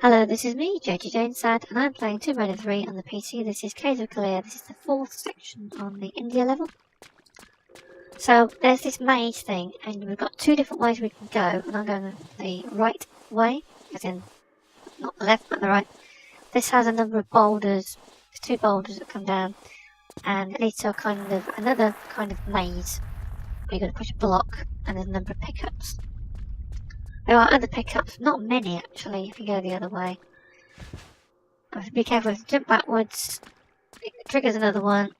Hello, this is me, JJ Jonesad, and I'm playing Tomb Raider 3 on the PC. This is Caves of Kaliya. This is the 4th section on the India level. So, there's this maze thing, and we've got two different ways we can go, and I'm going the right way, as in, not the left, but the right. This has a number of boulders, there's two boulders that come down, and it leads to another kind of maze, where you've got to push a block, and there's a number of pickups. There are other pickups, not many actually, if you go the other way. I have to be careful if you jump backwards, it triggers another one.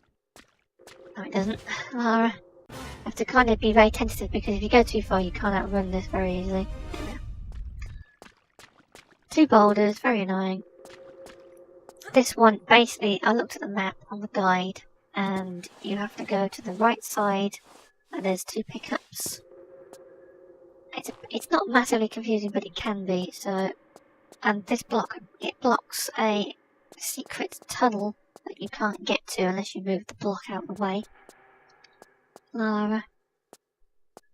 No, it doesn't. Lara. You have to kind of be very tentative because if you go too far you can't outrun this very easily. Yeah. Two boulders, very annoying. This one, basically, I looked at the map on the guide and you have to go to the right side and there's two pickups. It's not massively confusing, but it can be, so... And this block, it blocks a secret tunnel that you can't get to unless you move the block out of the way. Lara.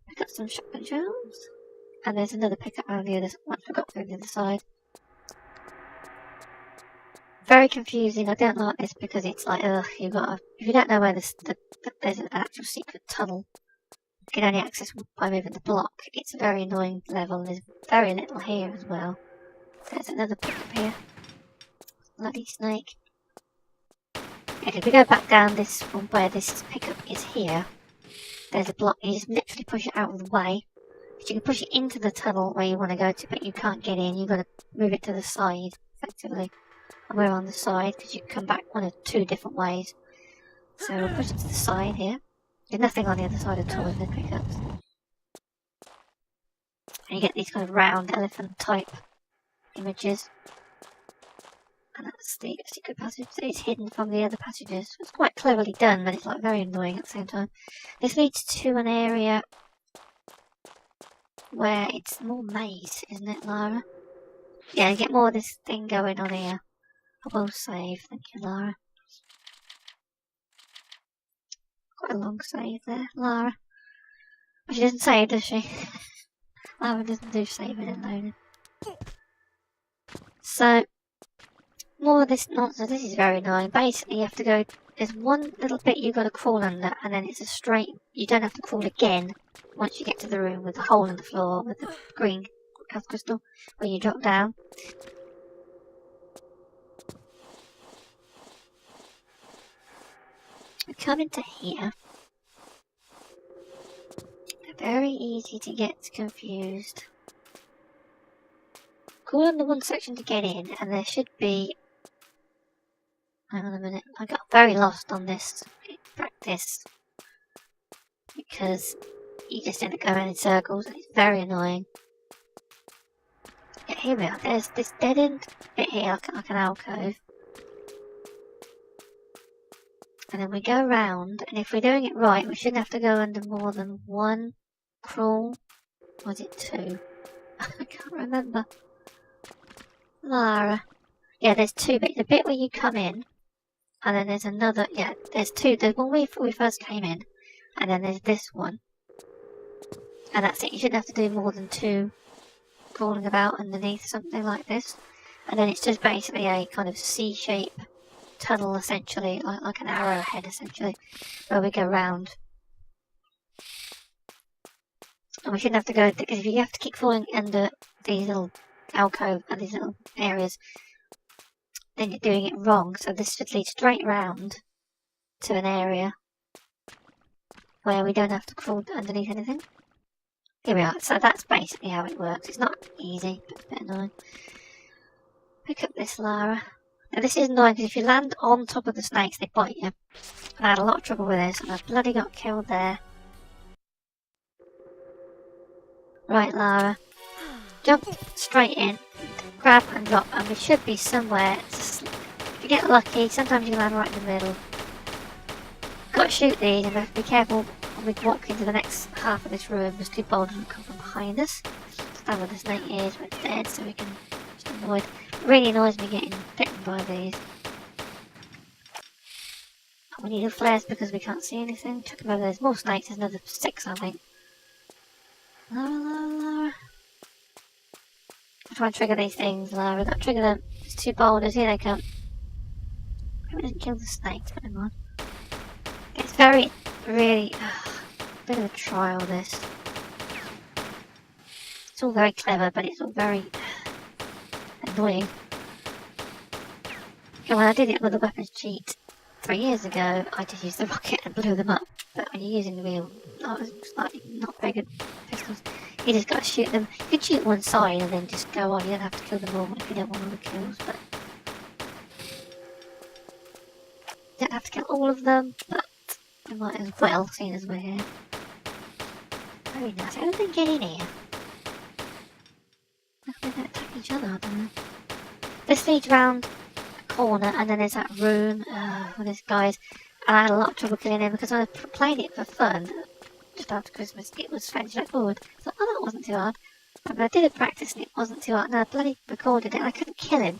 Pick up some shotgun shells. And there's another pickup around the other side. Once we got through the other side. Very confusing. I don't like this because it's like, if you don't know where there's an actual secret tunnel, you can only access by moving the block. It's a very annoying level. There's very little here as well. There's another pickup here. Bloody snake. Okay, if we go back down this one where this pickup is here, there's a block. You just literally push it out of the way. But you can push it into the tunnel where you want to go to, but you can't get in. You've got to move it to the side, effectively. And we're on the side because you can come back one of two different ways. So we'll push it to the side here. There's nothing on the other side at all with the pickups. And you get these kind of round elephant type images. And that's the secret passage that is hidden from the other passages. It's quite cleverly done, but it's like very annoying at the same time. This leads to an area where it's more maze, isn't it, Lara? Yeah, you get more of this thing going on here. I will save, thank you, Lara. Quite a long save there, Lara. Well, she doesn't save, does she? Lara doesn't do saving and loading. So, more of this nonsense. This is very annoying. Basically, you have to go. There's one little bit you've got to crawl under, and then it's a straight. You don't have to crawl again once you get to the room with the hole in the floor with the green health crystal where you drop down. We come into here. They're very easy to get confused. Crawl under one section to get in, and there should be. Hang on a minute, I got very lost on this practice because you just end up going in circles and it's very annoying. Yeah, here we are, there's this dead end bit here, like an alcove. And then we go around, and if we're doing it right, we shouldn't have to go under more than one crawl. Or was it two? I can't remember. Lara. Yeah, there's two bits. The bit where you come in, and then there's another, yeah, there's two. There's one where we first came in, and then there's this one. And that's it, you shouldn't have to do more than two crawling about underneath something like this. And then it's just basically a kind of C-shape tunnel, essentially, like an arrowhead, essentially, where we go round. And we shouldn't have to go, because if you have to keep falling under these little alcove and these little areas, then you're doing it wrong. So this should lead straight round to an area where we don't have to crawl underneath anything. Here we are. So that's basically how it works. It's not easy, but it's a bit annoying. Pick up this, Lara. Now this is annoying because if you land on top of the snakes, they bite you. I had a lot of trouble with this and I bloody got killed there. Right, Lara. Jump straight in. Grab and drop, and we should be somewhere. If you get lucky, sometimes you can land right in the middle. Got to shoot these, and we have to be careful when we walk into the next half of this room. There's two boulders that come from behind us. Stand where the snake is, we're dead, so we can just avoid. It really annoys me getting bitten by these. We need flares because we can't see anything. Check them over. There's more snakes. There's another 6, I think. Lara, Lara, Lara. try and trigger these things, Lara. We've got to trigger them. There's 2 boulders, here they come. Maybe we didn't kill the snakes, but never mind. It's very, really, bit of a trial, this. It's all very clever, but it's all very annoying. And when I did it with the weapons cheat 3 years ago, I just used the rocket and blew them up. But when you're using the real, slightly not very good pistols, you just got to shoot them. You can shoot one side and then just go on. You don't have to kill them all if you don't want all the kills, but you don't have to kill all of them, but we might as well, seeing as we're here. Very nice. How did they get in here? They don't attack each other, I don't know. This leads round a corner, and then there's that room with this guy's. And I had a lot of trouble killing him because I was playing it for fun. Just after Christmas, it was fairly straightforward. So, oh, that wasn't too hard. But I did it practice and it wasn't too hard. And I bloody recorded it and I couldn't kill him.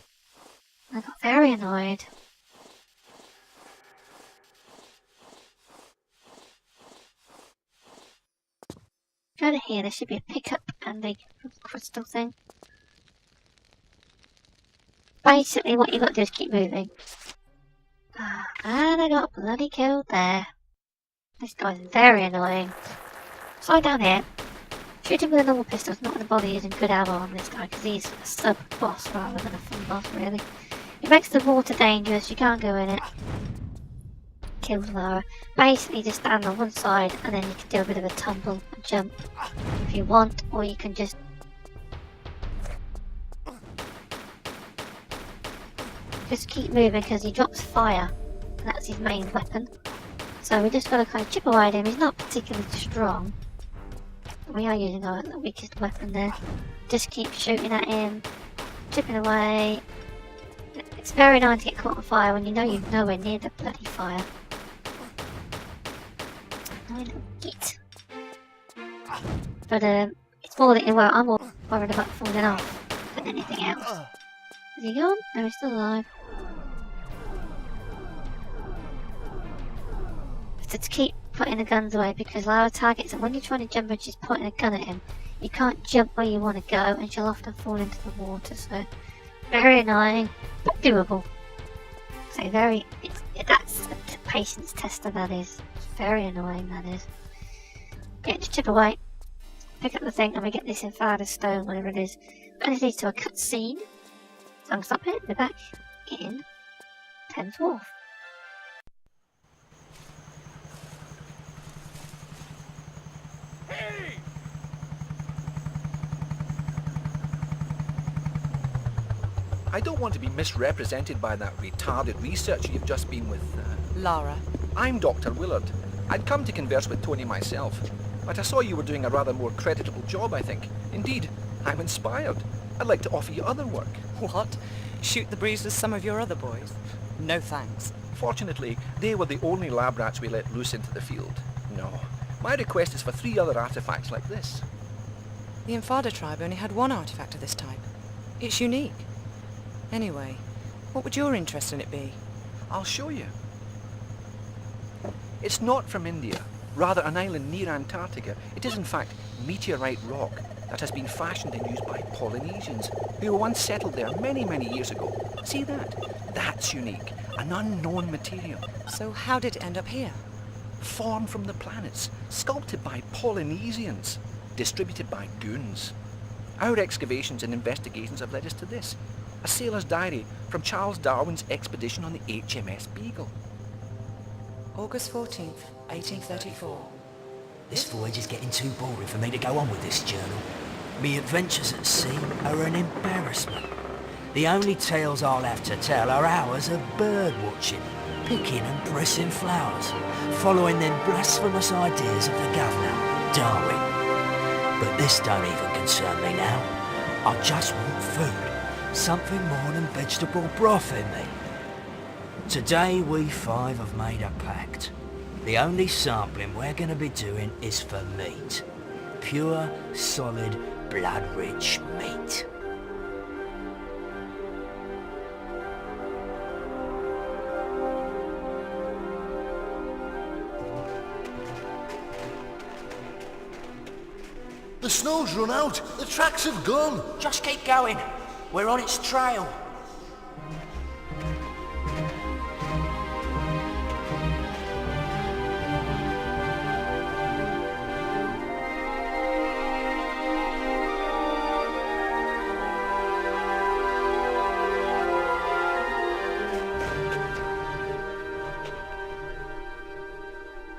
And I got very annoyed. Go to here, there should be a pickup and a crystal thing. Basically, what you've got to do is keep moving. And I got bloody killed there. This guy's very annoying. Slide down here. Shoot him with a normal pistol. It's not going to bother using good ammo on this guy because he's a sub-boss rather than a full boss, really. It makes the water dangerous. You can't go in it. Kills Lara. Basically, just stand on one side and then you can do a bit of a tumble and jump if you want, or you can just keep moving because he drops fire, and that's his main weapon. So we just got to kind of chip away at him. He's not particularly strong. We are using our weakest weapon there. Just keep shooting at him, chipping away. It's very nice to get caught on fire when you know you're nowhere near the bloody fire. No little git. But it's more that I'm more worried about falling off than anything else. Is he gone? No, he's still alive. So to keep putting the guns away because Lara targets and when you're trying to jump and she's pointing a gun at him, you can't jump where you want to go and she'll often fall into the water, so very annoying, but doable. So that's a patience tester, that is. It's very annoying, that is. Get to chip away, pick up the thing and we get this infada stone, whatever it is. And it leads to a cutscene. So I'm stopping it, we're back in Thames Wharf. I don't want to be misrepresented by that retarded researcher you've just been with. Lara. I'm Dr. Willard. I'd come to converse with Tony myself, but I saw you were doing a rather more creditable job, I think. Indeed, I'm inspired. I'd like to offer you other work. What? Shoot the breeze with some of your other boys? No thanks. Fortunately, they were the only lab rats we let loose into the field. No. My request is for 3 other artifacts like this. The Infada tribe only had one artifact of this type. It's unique. Anyway, what would your interest in it be? I'll show you. It's not from India, rather an island near Antarctica. It is in fact meteorite rock that has been fashioned and used by Polynesians who were once settled there many, many years ago. See that? That's unique. An unknown material. So how did it end up here? Formed from the planets, sculpted by Polynesians, distributed by goons. Our excavations and investigations have led us to this. A sailor's diary from Charles Darwin's expedition on the HMS Beagle. August 14th, 1834. This voyage is getting too boring for me to go on with this journal. Me adventures at sea are an embarrassment. The only tales I'll have to tell are hours of bird watching, picking and pressing flowers, following them blasphemous ideas of the governor, Darwin. But this don't even concern me now. I just want food. Something more than vegetable broth in me. Today we 5 have made a pact. The only sampling we're going to be doing is for meat. Pure, solid, blood-rich meat. The snow's run out. The tracks have gone. Just keep going. We're on its trail.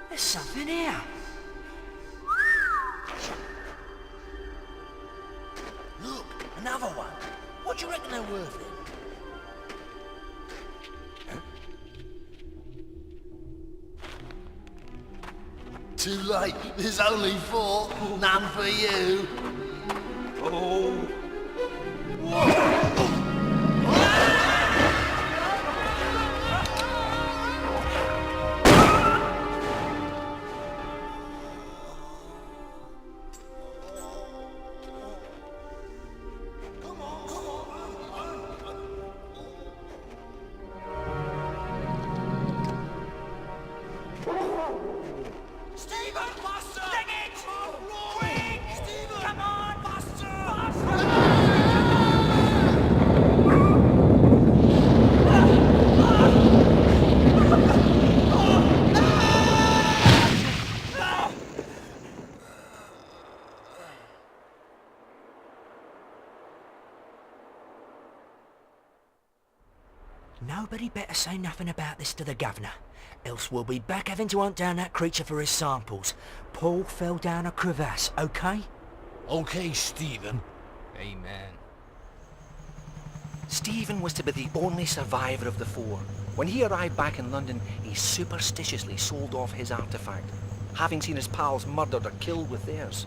There's something here. Look, another one. What do you reckon they're worth then? Too late. There's only 4. None for you. Oh. Stephen, Buster! Dang it! Quick! Stephen! Come on, Buster! Nobody better say nothing about this to the governor, else we'll be back having to hunt down that creature for his samples. Paul fell down a crevasse, okay? Okay, Stephen. Amen. Stephen was to be the only survivor of the 4. When he arrived back in London, he superstitiously sold off his artefact, having seen his pals murdered or killed with theirs.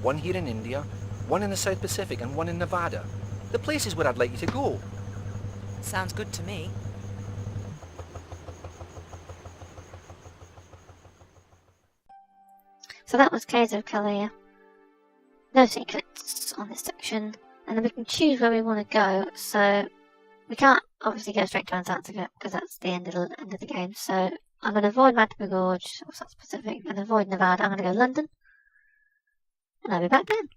One here in India, one in the South Pacific, and one in Nevada. The places where I'd like you to go. Sounds good to me. So that was Caves of Kaliya. No secrets on this section, and then we can choose where we want to go. So we can't obviously go straight to Antarctica because that's the end of the game. So I'm going to avoid Magma Gorge, or South Pacific, and avoid Nevada. I'm going to go London, and I'll be back then.